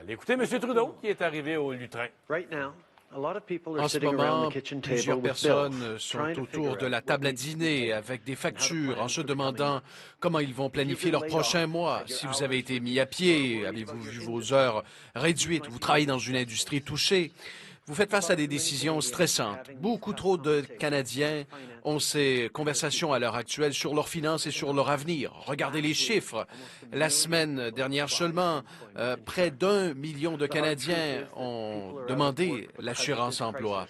aller écouter M. Trudeau qui est arrivé au lutrin. En ce moment, plusieurs personnes sont autour de la table à dîner avec des factures en se demandant comment ils vont planifier leur prochain mois. Si vous avez été mis à pied, avez-vous vu vos heures réduites, vous travaillez dans une industrie touchée, vous faites face à des décisions stressantes. Beaucoup trop de Canadiens ont ces conversations à l'heure actuelle sur leurs finances et sur leur avenir. Regardez les chiffres. La semaine dernière seulement, près d'1 million de Canadiens ont demandé l'assurance-emploi.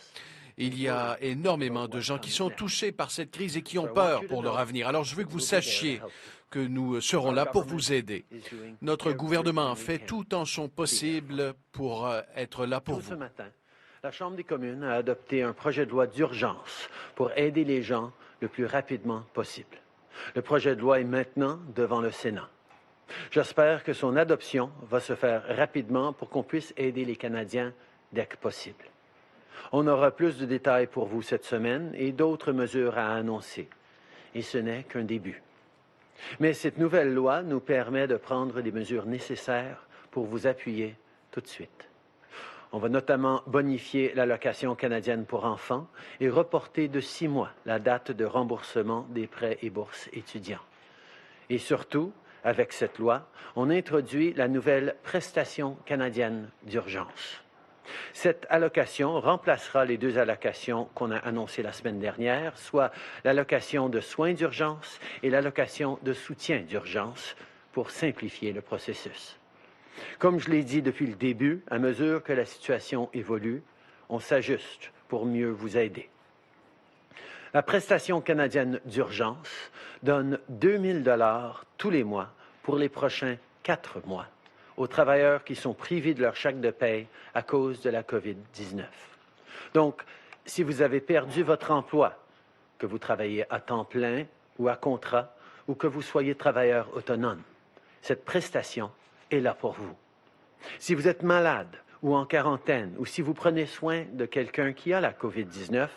Il y a énormément de gens qui sont touchés par cette crise et qui ont peur pour leur avenir. Alors, je veux que vous sachiez que nous serons là pour vous aider. Notre gouvernement fait tout en son possible pour être là pour vous. La Chambre des communes a adopté un projet de loi d'urgence pour aider les gens le plus rapidement possible. Le projet de loi est maintenant devant le Sénat. J'espère que son adoption va se faire rapidement pour qu'on puisse aider les Canadiens dès que possible. On aura plus de détails pour vous cette semaine et d'autres mesures à annoncer. Et ce n'est qu'un début. Mais cette nouvelle loi nous permet de prendre des mesures nécessaires pour vous appuyer tout de suite. On va notamment bonifier l'allocation canadienne pour enfants et reporter de 6 mois la date de remboursement des prêts et bourses étudiants. Et surtout, avec cette loi, on introduit la nouvelle prestation canadienne d'urgence. Cette allocation remplacera les 2 allocations qu'on a annoncées la semaine dernière, soit l'allocation de soins d'urgence et l'allocation de soutien d'urgence, pour simplifier le processus. Comme je l'ai dit depuis le début, à mesure que la situation évolue, on s'ajuste pour mieux vous aider. La prestation canadienne d'urgence donne 2 000 $ tous les mois pour les prochains 4 mois aux travailleurs qui sont privés de leur chèque de paie à cause de la COVID-19. Donc, si vous avez perdu votre emploi, que vous travaillez à temps plein ou à contrat, ou que vous soyez travailleur autonome, cette prestation est là pour vous. Si vous êtes malade ou en quarantaine, ou si vous prenez soin de quelqu'un qui a la COVID-19,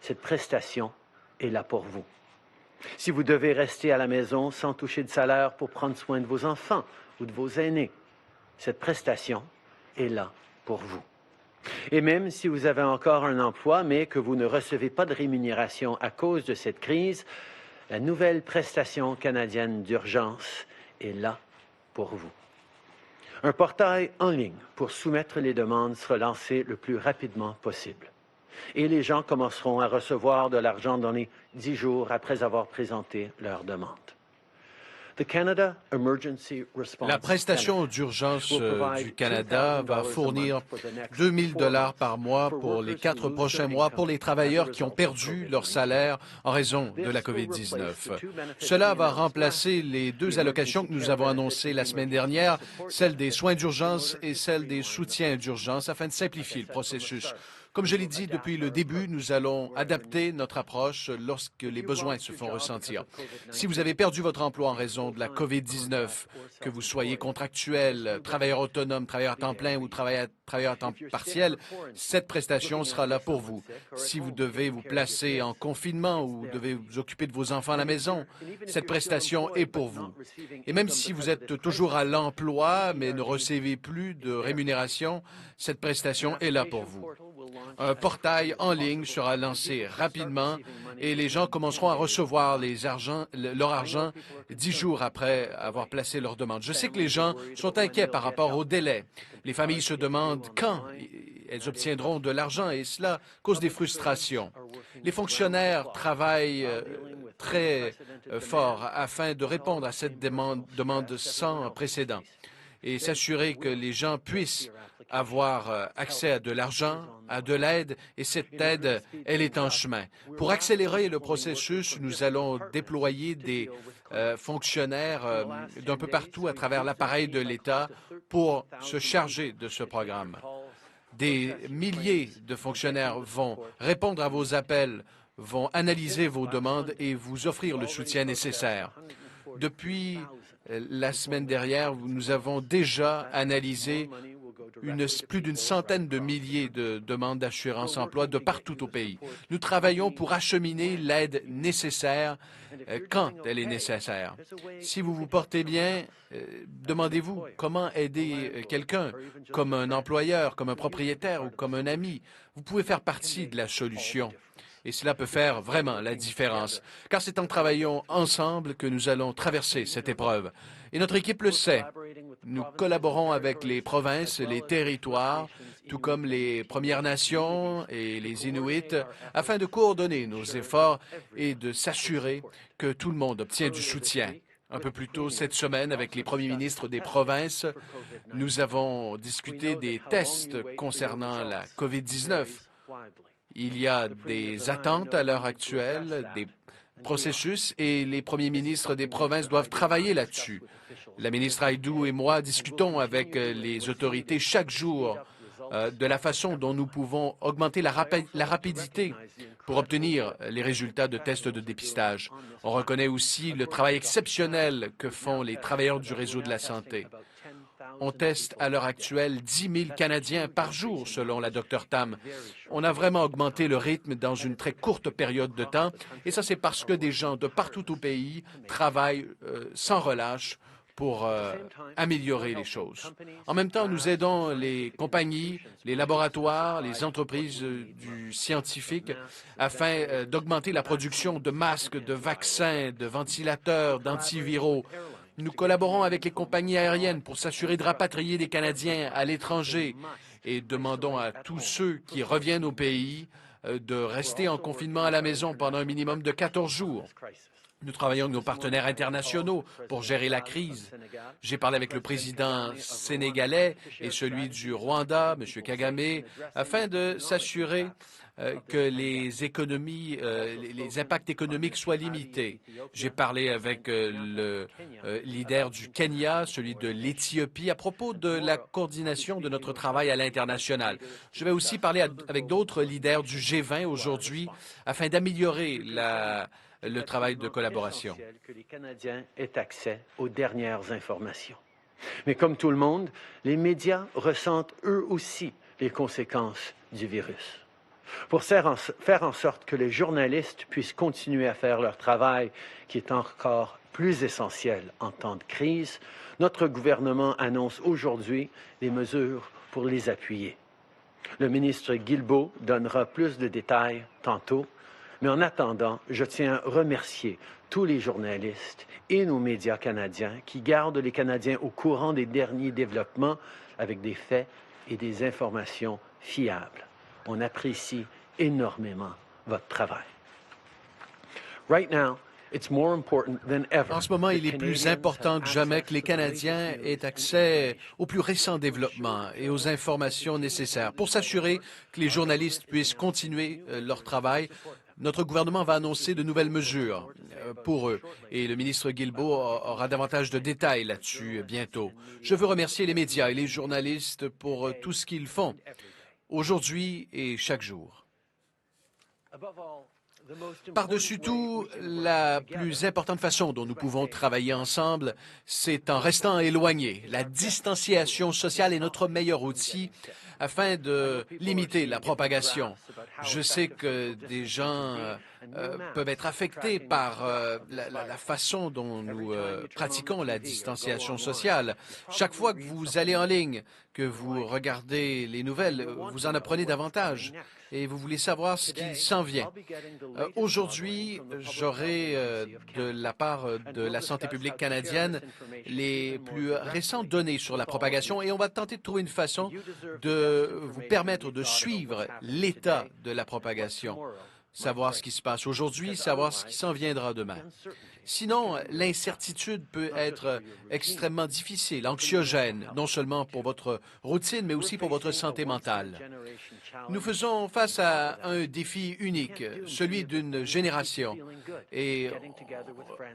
cette prestation est là pour vous. Si vous devez rester à la maison sans toucher de salaire pour prendre soin de vos enfants ou de vos aînés, cette prestation est là pour vous. Et même si vous avez encore un emploi, mais que vous ne recevez pas de rémunération à cause de cette crise, la nouvelle prestation canadienne d'urgence est là pour vous. Un portail en ligne pour soumettre les demandes sera lancé le plus rapidement possible. Et les gens commenceront à recevoir de l'argent dans les 10 jours après avoir présenté leur demande. La prestation d'urgence du Canada va fournir 2 000 $ par mois pour les 4 prochains mois pour les travailleurs qui ont perdu leur salaire en raison de la COVID-19. Cela va remplacer les 2 allocations que nous avons annoncées la semaine dernière, celle des soins d'urgence et celle des soutiens d'urgence, afin de simplifier le processus. Comme je l'ai dit depuis le début, nous allons adapter notre approche lorsque les besoins se font ressentir. Si vous avez perdu votre emploi en raison de la COVID-19, que vous soyez contractuel, travailleur autonome, travailleur à temps plein ou travailleur à temps partiel, cette prestation sera là pour vous. Si vous devez vous placer en confinement ou devez vous occuper de vos enfants à la maison, cette prestation est pour vous. Et même si vous êtes toujours à l'emploi mais ne recevez plus de rémunération, cette prestation est là pour vous. Un portail en ligne sera lancé rapidement et les gens commenceront à recevoir leur argent 10 jours après avoir placé leur demande. Je sais que les gens sont inquiets par rapport au délai. Les familles se demandent quand elles obtiendront de l'argent et cela cause des frustrations. Les fonctionnaires travaillent très fort afin de répondre à cette demande sans précédent et s'assurer que les gens puissent avoir accès à de l'argent, à de l'aide, et cette aide, elle est en chemin. Pour accélérer le processus, nous allons déployer des fonctionnaires d'un peu partout à travers l'appareil de l'État pour se charger de ce programme. Des milliers de fonctionnaires vont répondre à vos appels, vont analyser vos demandes et vous offrir le soutien nécessaire. Depuis la semaine dernière, nous avons déjà analysé plus d'une centaine de milliers de demandes d'assurance-emploi de partout au pays. Nous travaillons pour acheminer l'aide nécessaire quand elle est nécessaire. Si vous vous portez bien, demandez-vous comment aider quelqu'un, comme un employeur, comme un propriétaire ou comme un ami. Vous pouvez faire partie de la solution. Et cela peut faire vraiment la différence, car c'est en travaillant ensemble que nous allons traverser cette épreuve. Et notre équipe le sait. Nous collaborons avec les provinces, les territoires, tout comme les Premières Nations et les Inuits, afin de coordonner nos efforts et de s'assurer que tout le monde obtient du soutien. Un peu plus tôt cette semaine, avec les premiers ministres des provinces, nous avons discuté des tests concernant la COVID-19. Il y a des attentes à l'heure actuelle, des processus, et les premiers ministres des provinces doivent travailler là-dessus. La ministre Haïdou et moi discutons avec les autorités chaque jour de la façon dont nous pouvons augmenter la rapidité pour obtenir les résultats de tests de dépistage. On reconnaît aussi le travail exceptionnel que font les travailleurs du réseau de la santé. On teste à l'heure actuelle 10 000 Canadiens par jour, selon la Dr Tam. On a vraiment augmenté le rythme dans une très courte période de temps, et ça, c'est parce que des gens de partout au pays travaillent sans relâche pour améliorer les choses. En même temps, nous aidons les compagnies, les laboratoires, les entreprises du scientifique afin d'augmenter la production de masques, de vaccins, de ventilateurs, d'antiviraux. Nous collaborons avec les compagnies aériennes pour s'assurer de rapatrier des Canadiens à l'étranger et demandons à tous ceux qui reviennent au pays de rester en confinement à la maison pendant un minimum de 14 jours. Nous travaillons avec nos partenaires internationaux pour gérer la crise. J'ai parlé avec le président sénégalais et celui du Rwanda, M. Kagame, afin de s'assurer que les économies, les impacts économiques soient limités. J'ai parlé avec le leader du Kenya, celui de l'Éthiopie, à propos de la coordination de notre travail à l'international. Je vais aussi parler avec d'autres leaders du G20 aujourd'hui afin d'améliorer le travail de collaboration. Que les Canadiens aient accès aux dernières informations. Mais comme tout le monde, les médias ressentent eux aussi les conséquences du virus. Pour faire en sorte que les journalistes puissent continuer à faire leur travail, qui est encore plus essentiel en temps de crise, notre gouvernement annonce aujourd'hui des mesures pour les appuyer. Le ministre Guilbeault donnera plus de détails tantôt, mais en attendant, je tiens à remercier tous les journalistes et nos médias canadiens qui gardent les Canadiens au courant des derniers développements avec des faits et des informations fiables. On apprécie énormément votre travail. Right now, it's more important than ever. En ce moment, il est plus important que jamais que les Canadiens aient accès aux plus récents développements et aux informations nécessaires. Pour s'assurer que les journalistes puissent continuer leur travail, notre gouvernement va annoncer de nouvelles mesures pour eux et le ministre Guilbeault aura davantage de détails là-dessus bientôt. Je veux remercier les médias et les journalistes pour tout ce qu'ils font aujourd'hui et chaque jour. Par-dessus tout, la plus importante façon dont nous pouvons travailler ensemble, c'est en restant éloignés. La distanciation sociale est notre meilleur outil afin de limiter la propagation. Je sais que des gens peuvent être affectés par la façon dont nous pratiquons la distanciation sociale. Chaque fois que vous allez en ligne, que vous regardez les nouvelles, vous en apprenez davantage et vous voulez savoir ce qui s'en vient. Aujourd'hui, j'aurai de la part de la santé publique canadienne les plus récentes données sur la propagation et on va tenter de trouver une façon de vous permettre de suivre l'état de la propagation, savoir ce qui se passe aujourd'hui, savoir ce qui s'en viendra demain. Sinon, l'incertitude peut être extrêmement difficile, anxiogène, non seulement pour votre routine, mais aussi pour votre santé mentale. Nous faisons face à un défi unique, celui d'une génération. Et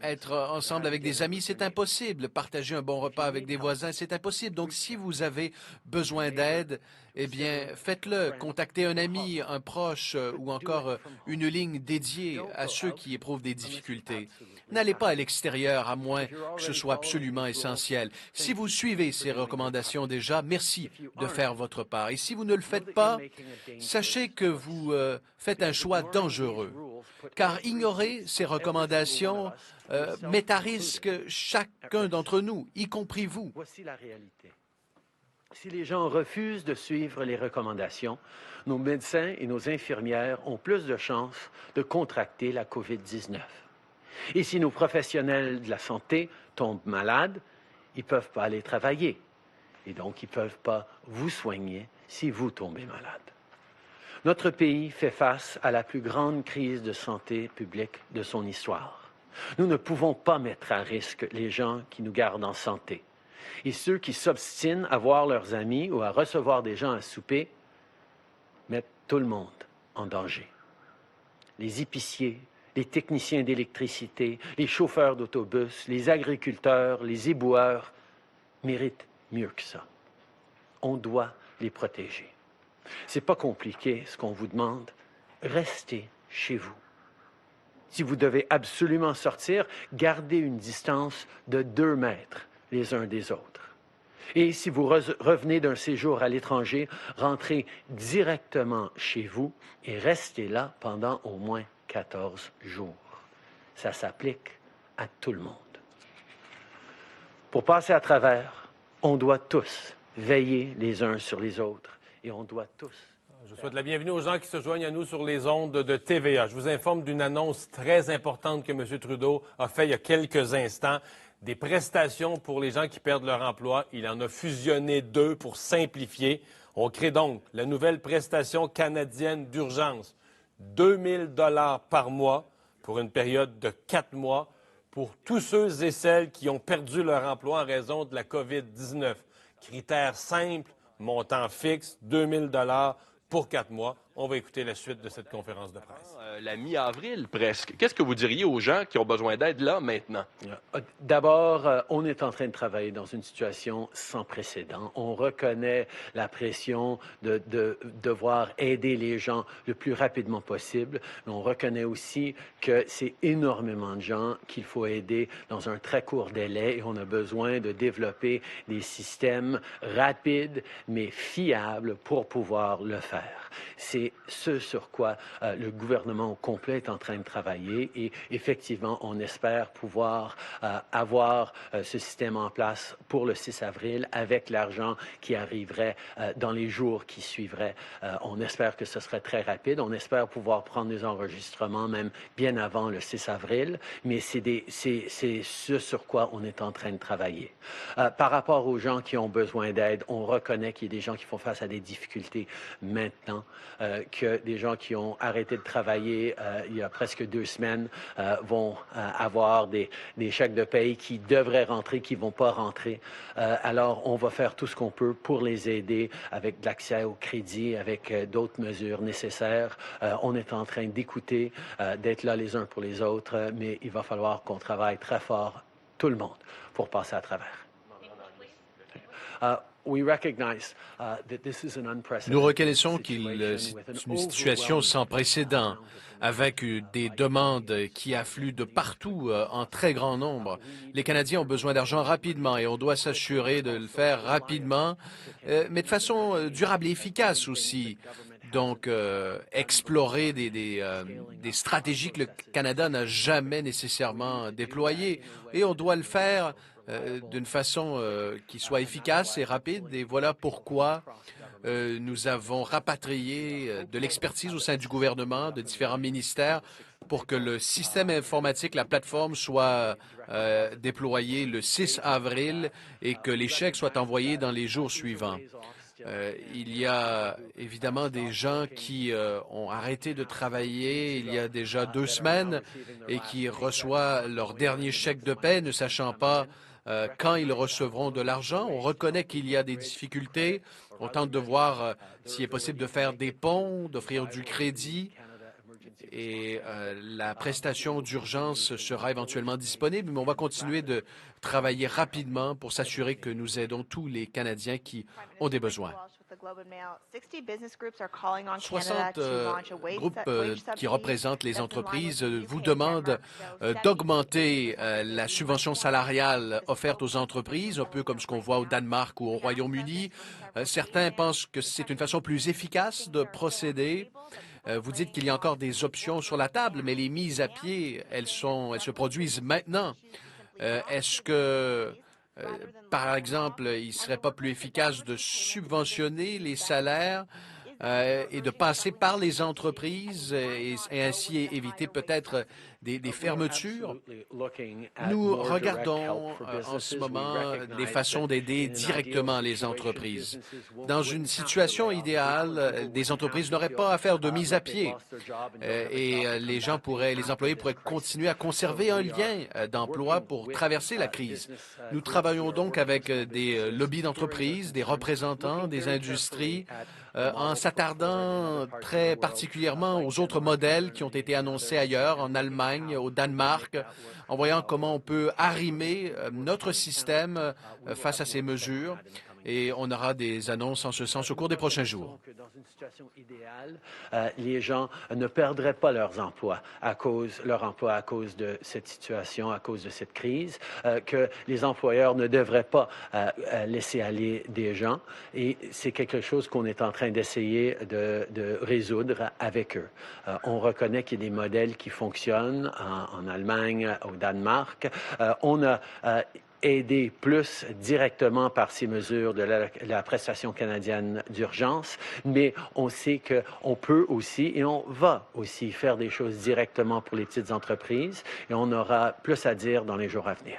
être ensemble avec des amis, c'est impossible. Partager un bon repas avec des voisins, c'est impossible. Donc, si vous avez besoin d'aide, eh bien, faites-le. Contactez un ami, un proche ou encore une ligne dédiée à ceux qui éprouvent des difficultés. N'allez pas à l'extérieur à moins que ce soit absolument essentiel. Si vous suivez ces recommandations déjà, merci de faire votre part. Et si vous ne le faites pas, sachez que vous faites un choix dangereux, car ignorer ces recommandations met à risque chacun d'entre nous, y compris vous. Voici la réalité. Si les gens refusent de suivre les recommandations, nos médecins et nos infirmières ont plus de chances de contracter la COVID-19. Et si nos professionnels de la santé tombent malades, ils ne peuvent pas aller travailler. Et donc, ils ne peuvent pas vous soigner si vous tombez malade. Notre pays fait face à la plus grande crise de santé publique de son histoire. Nous ne pouvons pas mettre à risque les gens qui nous gardent en santé. Et ceux qui s'obstinent à voir leurs amis ou à recevoir des gens à souper mettent tout le monde en danger. Les épiciers, les techniciens d'électricité, les chauffeurs d'autobus, les agriculteurs, les éboueurs méritent mieux que ça. On doit les protéger. C'est pas compliqué ce qu'on vous demande. Restez chez vous. Si vous devez absolument sortir, gardez une distance de 2 mètres les uns des autres. Et si vous revenez d'un séjour à l'étranger, rentrez directement chez vous et restez là pendant au moins 14 jours. Ça s'applique à tout le monde. Pour passer à travers, on doit tous veiller les uns sur les autres et on doit tous... Je souhaite la bienvenue aux gens qui se joignent à nous sur les ondes de TVA. Je vous informe d'une annonce très importante que M. Trudeau a faite il y a quelques instants. Des prestations pour les gens qui perdent leur emploi. Il en a fusionné 2 pour simplifier. On crée donc la nouvelle prestation canadienne d'urgence. 2 000 $ par mois pour une période de 4 mois pour tous ceux et celles qui ont perdu leur emploi en raison de la COVID-19. Critères simples, montant fixe, 2 000 $ pour 4 mois. On va écouter la suite de cette conférence de presse. La mi-avril, presque. Qu'est-ce que vous diriez aux gens qui ont besoin d'aide là, maintenant? D'abord, on est en train de travailler dans une situation sans précédent. On reconnaît la pression de devoir aider les gens le plus rapidement possible, mais on reconnaît aussi que c'est énormément de gens qu'il faut aider dans un très court délai et on a besoin de développer des systèmes rapides mais fiables pour pouvoir le faire. C'est ce sur quoi le gouvernement au complet est en train de travailler et effectivement, on espère pouvoir avoir ce système en place pour le 6 avril avec l'argent qui arriverait dans les jours qui suivraient. On espère que ce serait très rapide. On espère pouvoir prendre des enregistrements même bien avant le 6 avril, mais c'est ce sur quoi on est en train de travailler. Par rapport aux gens qui ont besoin d'aide, on reconnaît qu'il y a des gens qui font face à des difficultés maintenant, que des gens qui ont arrêté de travailler il y a presque 2 semaines vont avoir des chèques de paye qui devraient rentrer, qui ne vont pas rentrer. Alors, on va faire tout ce qu'on peut pour les aider avec de l'accès au crédit, avec d'autres mesures nécessaires. On est en train d'écouter, d'être là les uns pour les autres, mais il va falloir qu'on travaille très fort, tout le monde, pour passer à travers. Nous reconnaissons qu'il c'est une situation sans précédent, avec des demandes qui affluent de partout en très grand nombre. Les Canadiens ont besoin d'argent rapidement et on doit s'assurer de le faire rapidement, mais de façon durable et efficace aussi. Donc, explorer des stratégies que le Canada n'a jamais nécessairement déployées. Et on doit le faire d'une façon qui soit efficace et rapide. Et voilà pourquoi nous avons rapatrié de l'expertise au sein du gouvernement, de différents ministères, pour que le système informatique, la plateforme, soit déployé le 6 avril et que les chèques soient envoyés dans les jours suivants. Il y a évidemment des gens qui ont arrêté de travailler il y a déjà 2 semaines et qui reçoivent leur dernier chèque de paie, ne sachant pas quand ils recevront de l'argent. On reconnaît qu'il y a des difficultés. On tente de voir s'il est possible de faire des ponts, d'offrir du crédit. Et la prestation d'urgence sera éventuellement disponible, mais on va continuer de travailler rapidement pour s'assurer que nous aidons tous les Canadiens qui ont des besoins. 60 groupes qui représentent les entreprises vous demandent d'augmenter la subvention salariale offerte aux entreprises, un peu comme ce qu'on voit au Danemark ou au Royaume-Uni. Certains pensent que c'est une façon plus efficace de procéder. Vous dites qu'il y a encore des options sur la table, mais les mises à pied, elles se produisent maintenant. Est-ce que, par exemple, il ne serait pas plus efficace de subventionner les salaires et de passer par les entreprises et ainsi éviter peut-être des fermetures? Nous regardons en ce moment des façons d'aider directement les entreprises. Dans une situation idéale, des entreprises n'auraient pas à faire de mise à pied et les employés pourraient continuer à conserver un lien d'emploi pour traverser la crise. Nous travaillons donc avec des lobbies d'entreprises, des représentants des industries, en s'attardant très particulièrement aux autres modèles qui ont été annoncés ailleurs, en Allemagne, au Danemark, en voyant comment on peut arrimer notre système face à ces mesures. Et on aura des annonces en ce sens au cours des prochains jours. Dans une situation idéale, les gens ne perdraient pas leur emploi à cause de cette situation, à cause de cette crise, que les employeurs ne devraient pas laisser aller des gens. Et c'est quelque chose qu'on est en train d'essayer de résoudre avec eux. On reconnaît qu'il y a des modèles qui fonctionnent en Allemagne, au Danemark. On a aider plus directement par ces mesures de la prestation canadienne d'urgence, mais on sait qu'on peut aussi et on va aussi faire des choses directement pour les petites entreprises et on aura plus à dire dans les jours à venir.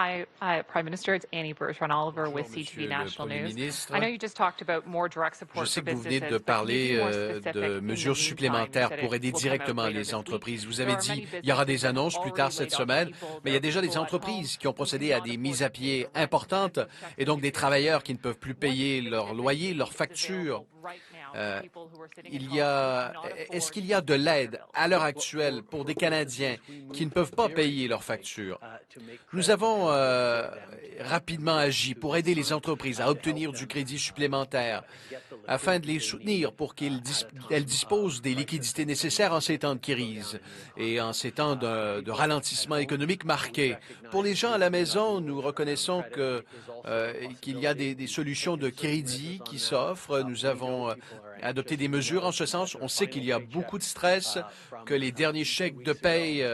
Hi, Prime Minister. It's Annie Bertrand Oliver with CTV National News. I know you just talked about more direct support Je sais for que vous venez businesses, de but can you parler be more specific de in the mesures meantime? supplémentaires You said pour it aider will come out directement later les this entreprises. week. Vous There avez are dit many il y aura businesses des that have annonces plus tard already cette laid off semaine, people mais il y a that déjà des people at entreprises home qui ont who procédé à cannot des afford mises to à pay pied their rent importantes and whose checks et donc des are travailleurs qui ne peuvent plus What payer leur specific loyer, aid leurs is factures. available right now to people who are sitting at Il home y and a, cannot est-ce afford qu'il y to a de pay their l'aide bills? à l'heure actuelle pour des Canadiens qui ne peuvent pas payer leurs factures? Nous avons rapidement agi pour aider les entreprises à obtenir du crédit supplémentaire afin de les soutenir pour qu'elles disposent des liquidités nécessaires en ces temps de crise et en ces temps de ralentissement économique marqué. Pour les gens à la maison, nous reconnaissons qu'il y a des solutions de crédit qui s'offrent. Nous avons adopté des mesures en ce sens. On sait qu'il y a beaucoup de stress, que les derniers chèques de paye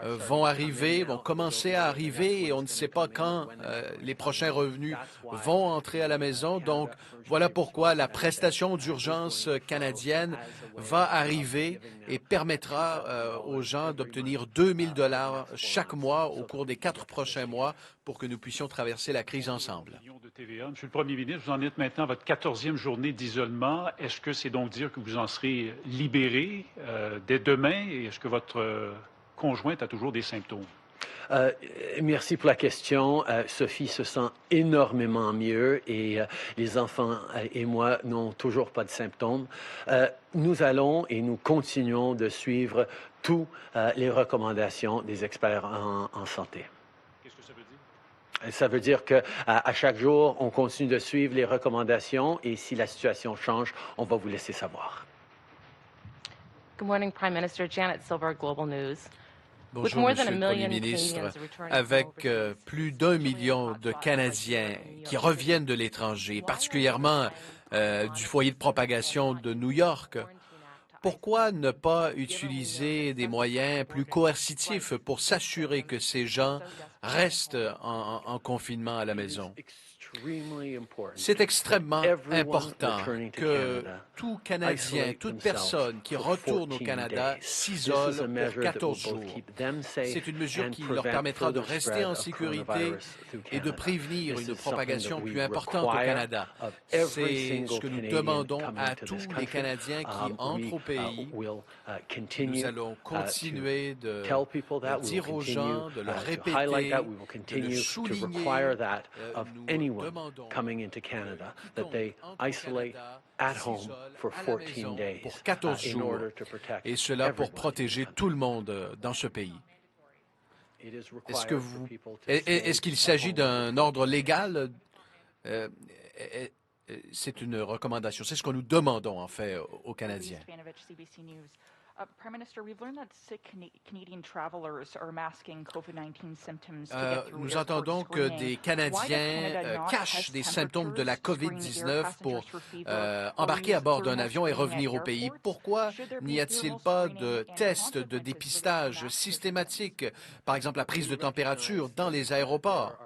vont commencer à arriver et on ne sait pas quand les prochains revenus vont entrer à la maison. Donc, voilà pourquoi la prestation d'urgence canadienne va arriver et permettra aux gens d'obtenir 2 000 $ chaque mois au cours des 4 prochains mois pour que nous puissions traverser la crise ensemble. De TVA. Monsieur le Premier ministre, vous en êtes maintenant à votre 14e journée d'isolement. Est-ce que c'est donc dire que vous en serez libéré dès demain et est-ce que votre conjointe a toujours des symptômes? Merci pour la question. Sophie se sent énormément mieux et les enfants et moi n'ont toujours pas de symptômes. Nous allons et nous continuons de suivre toutes les recommandations des experts en santé. Qu'est-ce que ça veut dire? Ça veut dire qu'à chaque jour, on continue de suivre les recommandations et si la situation change, on va vous laisser savoir. Good morning, Prime Minister. Janet Silver, Global News. Bonjour, Monsieur le Premier ministre. Avec plus d'1 million de Canadiens qui reviennent de l'étranger, particulièrement du foyer de propagation de New York, pourquoi ne pas utiliser des moyens plus coercitifs pour s'assurer que ces gens restent en confinement à la maison? C'est extrêmement important que tout Canadien, toute personne qui retourne au Canada s'isole pour 14 jours. C'est une mesure qui leur permettra de rester en sécurité et de prévenir une propagation plus importante au Canada. C'est ce que nous demandons à tous les Canadiens qui entrent au pays. Nous allons continuer de dire aux gens, de leur répéter, de le souligner. Nous demandons pour 14 jours, et cela pour protéger tout le monde dans ce pays. Est-ce qu'il s'agit d'un ordre légal? C'est une recommandation. C'est ce que nous demandons, en fait, aux Canadiens. Prime Minister, we've learned that sick Canadian travelers are masking COVID-19 symptoms to get through Nous entendons que des Canadiens cachent des symptômes de la COVID-19 pour embarquer à bord d'un avion et revenir au pays. Pourquoi n'y a-t-il pas de tests de dépistage systématiques, par exemple la prise de température dans les aéroports?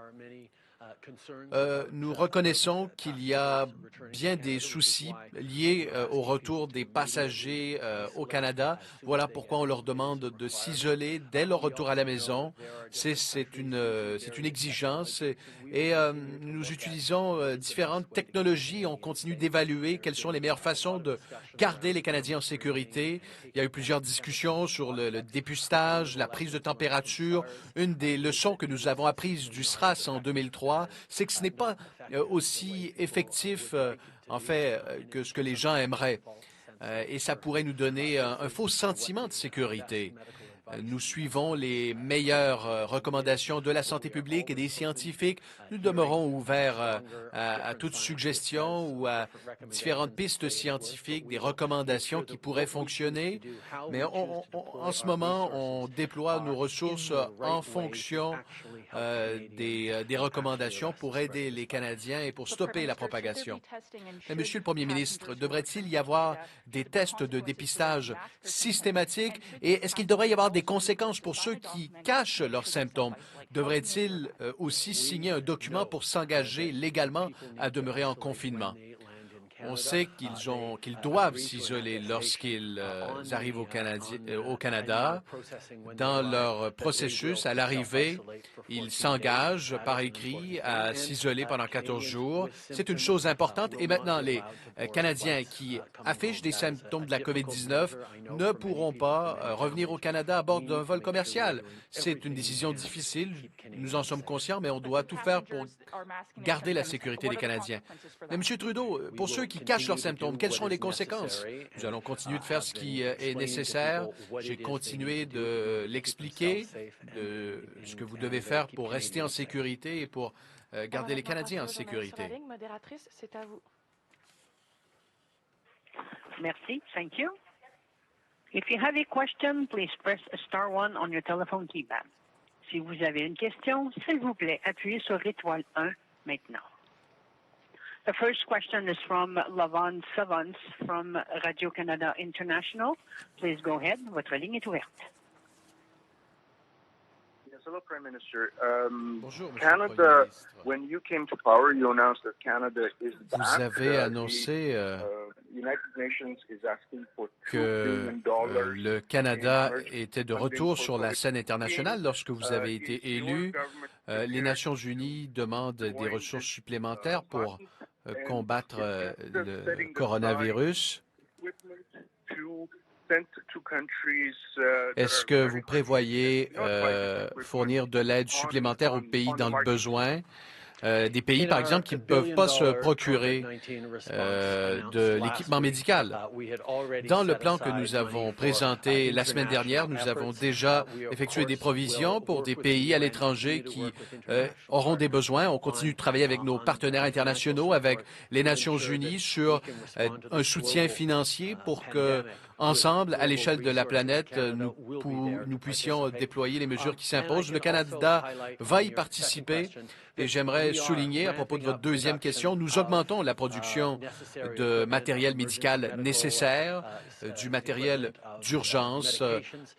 Nous reconnaissons qu'il y a bien des soucis liés au retour des passagers au Canada. Voilà pourquoi on leur demande de s'isoler dès leur retour à la maison. C'est une exigence et nous utilisons différentes technologies. On continue d'évaluer quelles sont les meilleures façons de garder les Canadiens en sécurité. Il y a eu plusieurs discussions sur le dépistage, la prise de température. Une des leçons que nous avons apprises du SRAS en 2003, c'est que ce n'est pas aussi effectif, en fait, que ce que les gens aimeraient. Et ça pourrait nous donner un faux sentiment de sécurité. Nous suivons les meilleures recommandations de la santé publique et des scientifiques. Nous demeurons ouverts à toute suggestion ou à différentes pistes scientifiques, des recommandations qui pourraient fonctionner. Mais en ce moment, on déploie nos ressources en fonction des recommandations pour aider les Canadiens et pour stopper la propagation. Mais, Monsieur le Premier ministre, devrait-il y avoir des tests de dépistage systématiques et est-ce qu'il devrait y avoir des conséquences pour ceux qui cachent leurs symptômes? Devrait-il aussi signer un document pour s'engager légalement à demeurer en confinement? On sait qu'ils doivent s'isoler lorsqu'ils arrivent au Canada. Dans leur processus, à l'arrivée, ils s'engagent par écrit à s'isoler pendant 14 jours. C'est une chose importante. Et maintenant, les Canadiens qui affichent des symptômes de la COVID-19 ne pourront pas revenir au Canada à bord d'un vol commercial. C'est une décision difficile. Nous en sommes conscients, mais on doit tout faire pour garder la sécurité des Canadiens. Mais M. Trudeau, pour ceux qui cachent leurs symptômes, quelles sont les conséquences? Nous allons continuer de faire ce qui est nécessaire. J'ai continué de l'expliquer, de ce que vous devez faire pour rester en sécurité et pour garder les Canadiens en sécurité. Modératrice, c'est à vous. Merci. Thank you. If you have a question, please press star 1 on your telephone keypad. Si vous avez une question, s'il vous plaît, appuyez sur étoile 1 maintenant. The first question is from Lavon Savance from Radio-Canada International. Please go ahead. Votre ligne est ouverte. Yes, hello, Prime Minister. Bonjour, Monsieur Canada, le Premier ministre. when you came to power, you announced that Canada is back. Vous avez annoncé United Nations is asking for $2 que billion le Canada était de retour sur la scène internationale lorsque vous avez été élu. Les Nations unies demandent des ressources supplémentaires pour combattre le coronavirus. Est-ce que vous prévoyez fournir de l'aide supplémentaire aux pays dans le besoin? Des pays, par exemple, qui ne peuvent pas se procurer de l'équipement médical. Dans le plan que nous avons présenté la semaine dernière, nous avons déjà effectué des provisions pour des pays à l'étranger qui auront des besoins. On continue de travailler avec nos partenaires internationaux, avec les Nations unies, sur un soutien financier pour que, ensemble, à l'échelle de la planète, nous puissions déployer les mesures qui s'imposent. Le Canada va y participer et j'aimerais voudrais souligner à propos de votre deuxième question, nous augmentons la production de matériel médical nécessaire, du matériel d'urgence.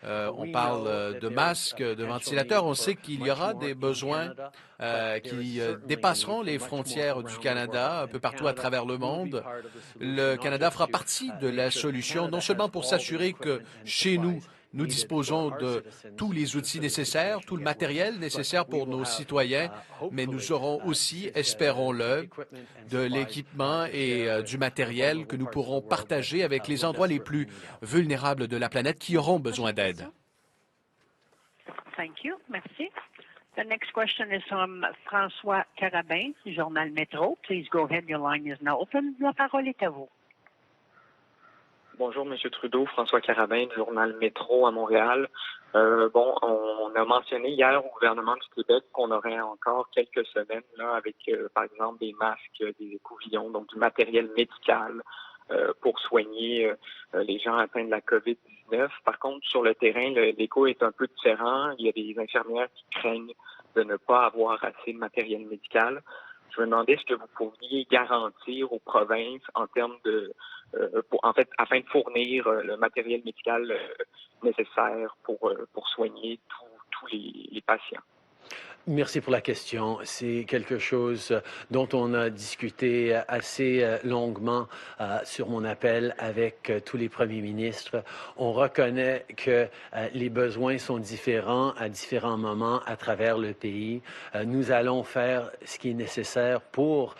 On parle de masques, de ventilateurs. On sait qu'il y aura des besoins qui dépasseront les frontières du Canada, un peu partout à travers le monde. Le Canada fera partie de la solution, non seulement pour s'assurer que chez nous, nous disposons de tous les outils nécessaires, tout le matériel nécessaire pour nos citoyens, mais nous aurons aussi, espérons-le, de l'équipement et du matériel que nous pourrons partager avec les endroits les plus vulnérables de la planète qui auront besoin d'aide. Thank you. Merci. The next question is from François Carabin, du Journal Métro. Please go ahead. Your line is now open. La parole est à vous. Bonjour, M. Trudeau. François Carabin, du Journal Métro à Montréal. On a mentionné hier au gouvernement du Québec qu'on aurait encore quelques semaines là, avec, par exemple, des masques, des écouvillons, donc du matériel médical pour soigner les gens atteints de la COVID-19. Par contre, sur le terrain, l'écho est un peu différent. Il y a des infirmières qui craignent de ne pas avoir assez de matériel médical. Je me demandais ce que vous pourriez garantir aux provinces en termes de, afin de fournir le matériel médical nécessaire pour soigner tous les patients. Merci pour la question. C'est quelque chose dont on a discuté assez longuement sur mon appel avec tous les premiers ministres. On reconnaît que les besoins sont différents à différents moments à travers le pays. Nous allons faire ce qui est nécessaire pour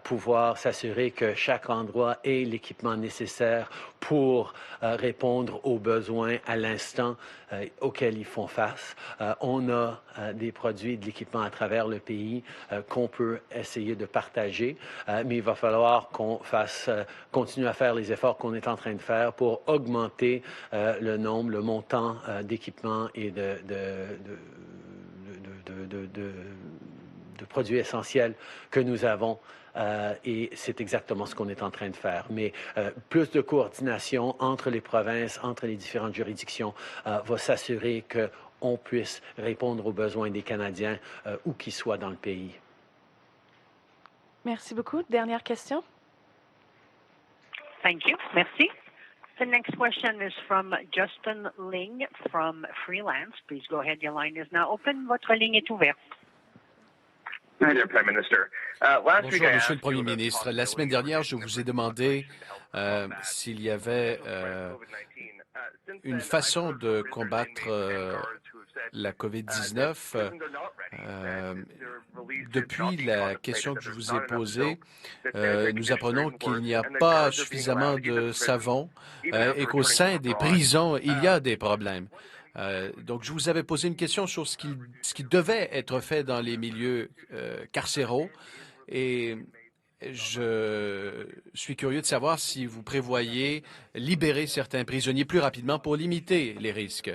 pouvoir s'assurer que chaque endroit ait l'équipement nécessaire pour répondre aux besoins à l'instant auxquels ils font face. On a des produits de l'équipement à travers le pays qu'on peut essayer de partager, mais il va falloir qu'on continue à faire les efforts qu'on est en train de faire pour augmenter le nombre, le montant d'équipements et de produits essentiels que nous avons. Et c'est exactement ce qu'on est en train de faire. Mais plus de coordination entre les provinces, entre les différentes juridictions, va s'assurer qu'on puisse répondre aux besoins des Canadiens où qu'ils soient dans le pays. Merci beaucoup. Dernière question. Thank you. Merci. The next question is from Justin Ling from Freelance. Please go ahead. Your line is now open. Votre ligne est ouverte. Bonjour, Monsieur le Premier ministre. La semaine dernière, je vous ai demandé s'il y avait une façon de combattre la COVID-19. Depuis la question que je vous ai posée, nous apprenons qu'il n'y a pas suffisamment de savon et qu'au sein des prisons, il y a des problèmes. Donc, je vous avais posé une question sur ce qui devait être fait dans les milieux carcéraux et je suis curieux de savoir si vous prévoyez libérer certains prisonniers plus rapidement pour limiter les risques.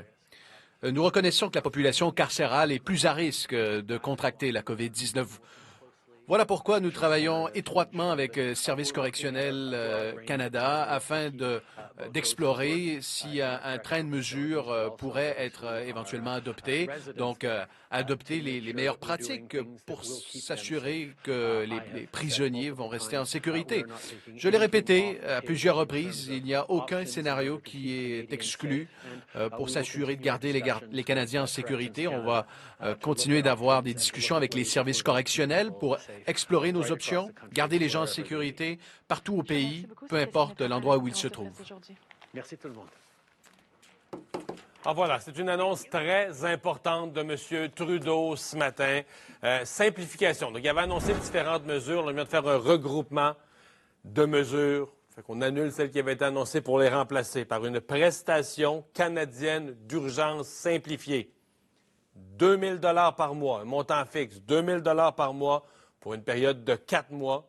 Nous reconnaissons que la population carcérale est plus à risque de contracter la COVID-19. Voilà pourquoi nous travaillons étroitement avec Service correctionnel Canada afin d'explorer si un train de mesures pourrait être éventuellement adopté. Donc, adopter les meilleures pratiques pour s'assurer que les prisonniers vont rester en sécurité. Je l'ai répété à plusieurs reprises, il n'y a aucun scénario qui est exclu pour s'assurer de garder les Canadiens en sécurité. On va continuer d'avoir des discussions avec les services correctionnels pour explorer nos options, garder les gens en sécurité partout au pays, peu importe l'endroit où ils se trouvent. Merci tout le monde. Ah, voilà, c'est une annonce très importante de M. Trudeau ce matin. Simplification. Donc, il avait annoncé différentes mesures. On vient de faire un regroupement de mesures. Fait qu'on annule celles qui avaient été annoncées pour les remplacer par une prestation canadienne d'urgence simplifiée. 2 000 $ par mois, un montant fixe, 2 000 $ par mois pour une période de 4 mois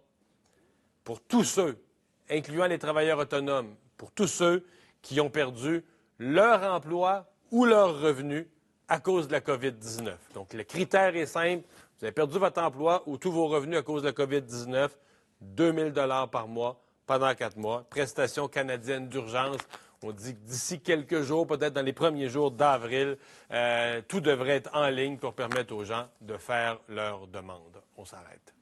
pour tous ceux, incluant les travailleurs autonomes, pour tous ceux qui ont perdu leur emploi ou leur revenu à cause de la COVID-19. Donc, le critère est simple. Vous avez perdu votre emploi ou tous vos revenus à cause de la COVID-19, 2 000 $ par mois pendant 4 mois. Prestation canadienne d'urgence. On dit que d'ici quelques jours, peut-être dans les premiers jours d'avril, tout devrait être en ligne pour permettre aux gens de faire leurs demandes. On s'arrête.